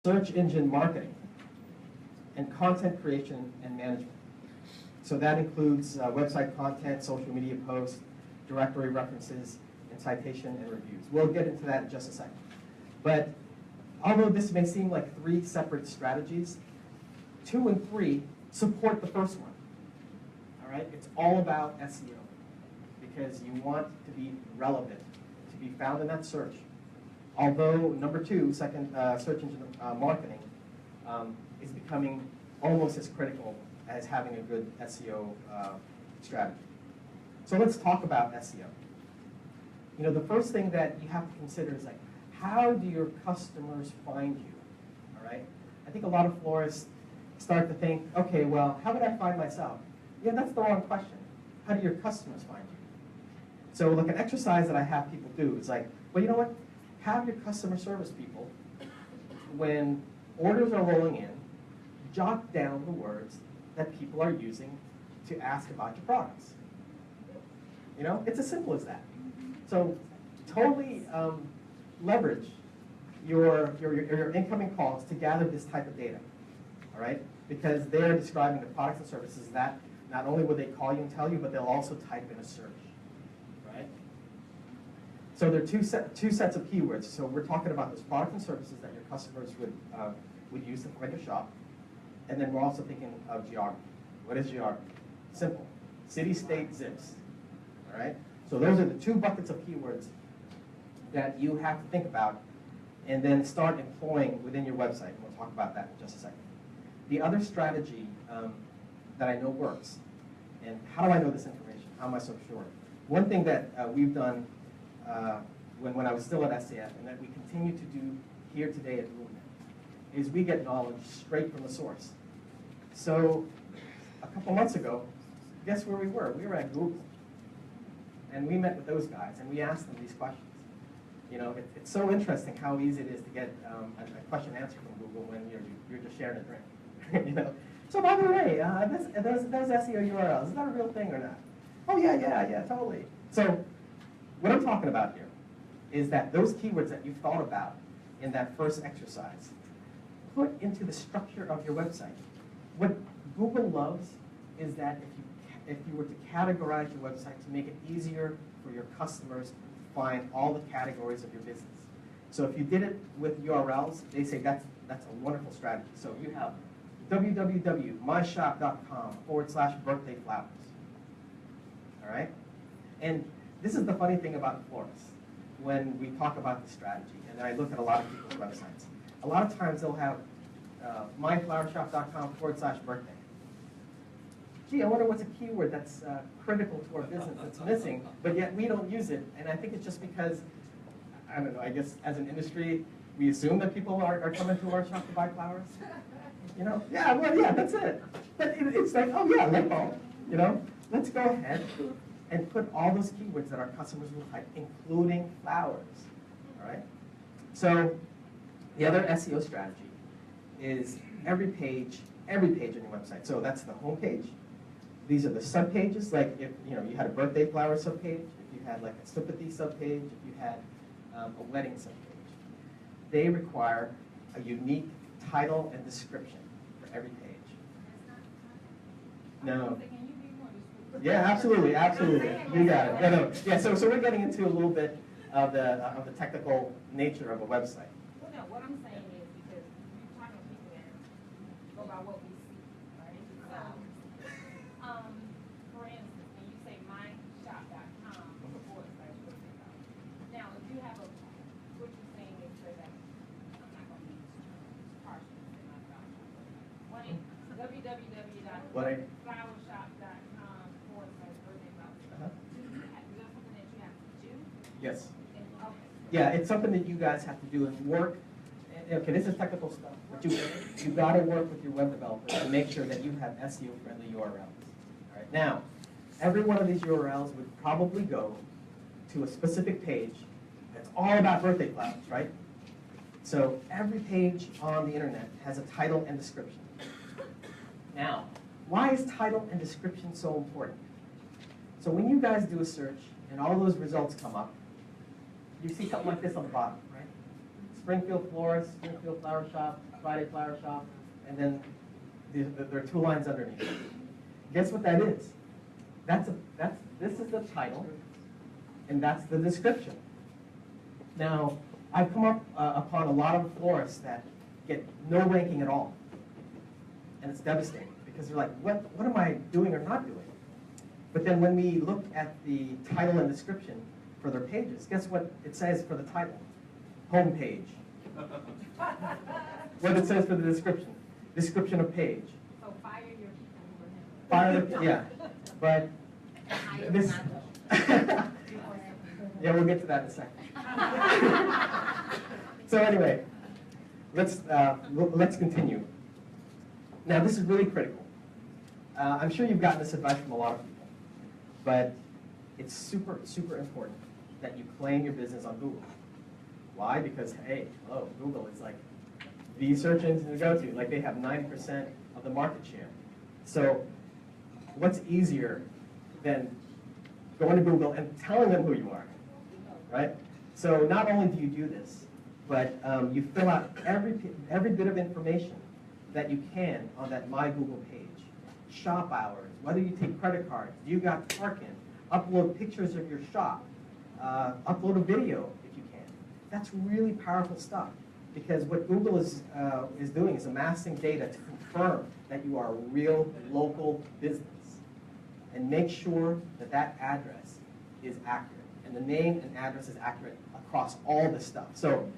search engine marketing, and content creation and management. So that includes website content, social media posts, directory references, and citation and reviews. We'll get into that in just a second. But although this may seem like 3 separate strategies, 2 and 3 support the first one. All right? It's all about SEO because you want to be relevant, to be found in that search. Although number 2, search engine marketing, is becoming almost as critical as having a good SEO strategy. So let's talk about SEO. You know, the first thing that you have to consider is like, how do your customers find you? All right? I think a lot of florists start to think, okay, well, how would I find myself? Yeah, that's the wrong question. How do your customers find you? So like an exercise that I have people do is like, well, you know what? Have your customer service people, when orders are rolling in, jot down the words that people are using to ask about your products. You know, it's as simple as that. So totally leverage your incoming calls to gather this type of data, all right? Because they're describing the products and services that not only will they call you and tell you, but they'll also type in a search, right? So there are two sets of keywords. So we're talking about those products and services that your customers would use to find your shop. And then we're also thinking of geography. What is geography? Simple. City, state, zips. All right? So those are the 2 buckets of keywords that you have to think about and then start employing within your website. And we'll talk about that in just a second. The other strategy that I know works, and how do I know this information? How am I so sure? One thing that we've done when I was still at SCF, and that we continue to do here today at Movement, is we get knowledge straight from the source. So a couple months ago, guess where we were? We were at Google. And we met with those guys, and we asked them these questions. You know, it's so interesting how easy it is to get a question answered from Google when you're just sharing a drink. You know? So by the way, those SEO URLs, is that a real thing or not? Oh yeah, totally. So what I'm talking about here is that those keywords that you've thought about in that first exercise, put into the structure of your website. What Google loves is that if you were to categorize your website to make it easier for your customers to find all the categories of your business. So if you did it with URLs, they say that's a wonderful strategy. So you have www.myshop.com/birthday flowers. All right? And this is the funny thing about florists. When we talk about the strategy, and I look at a lot of people's websites, a lot of times they'll have myflowershop.com/birthday. Gee, I wonder what's a keyword that's critical to our business that's missing, but yet we don't use it. And I think it's just because, I don't know, I guess as an industry, we assume that people are coming to our shop to buy flowers. You know? Yeah, well, yeah, that's it. But it's like, oh yeah, light bulb. You know? Let's go ahead and put all those keywords that our customers will type, including flowers. All right? So the other SEO strategy is every page on your website. So that's the home page. These are the subpages, like if you had a birthday flower subpage, if you had like a sympathy subpage, if you had a wedding subpage. They require a unique title and description for every page. No. Yeah, absolutely. You got it. No. Yeah, so we're getting into a little bit of the technical nature of a website. Well, no, what I'm saying is because you're talking to people that go by what we see, right? So, for instance, when you say myshop.com/birthday. Now, if you have what you're saying is that I'm not going to use partial in my shop. www.flowershop.com/birthday. Is that something that you have to do? Yes. Okay. Yeah, it's something that you guys have to do and work. Okay, this is technical stuff, but you got to work with your web developers to make sure that you have SEO-friendly URLs. All right. Now, every one of these URLs would probably go to a specific page that's all about birthday flowers, right? So every page on the internet has a title and description. Now, why is title and description so important? So when you guys do a search and all those results come up, you see something like this on the bottom, right? Springfield Florist, Springfield Flower Shop, Friday Flower Shop, and then there are 2 lines underneath it. Guess what that is? This is the title, and that's the description. Now, I've come up upon a lot of florists that get no ranking at all. And it's devastating, because they're like, what am I doing or not doing? But then when we look at the title and description for their pages, guess what it says for the title? Home page. What it says for the description? Description of page. So fire your people who are Fire, yeah. But this, yeah, we'll get to that in a second. So anyway, let's continue. Now, this is really critical. I'm sure you've gotten this advice from a lot of people, but it's super, super important that you claim your business on Google. Why? Because, hey, hello, Google is like the search engine to go to. Like, they have 90% of the market share. So what's easier than going to Google and telling them who you are, right? So not only do you do this, but you fill out every bit of information that you can on that My Google page. Shop hours, whether you take credit cards, you got parking, upload pictures of your shop, upload a video if you can. That's really powerful stuff, because what Google is doing is amassing data to confirm that you are a real local business, and make sure that that address is accurate, and the name and address is accurate across all this stuff. So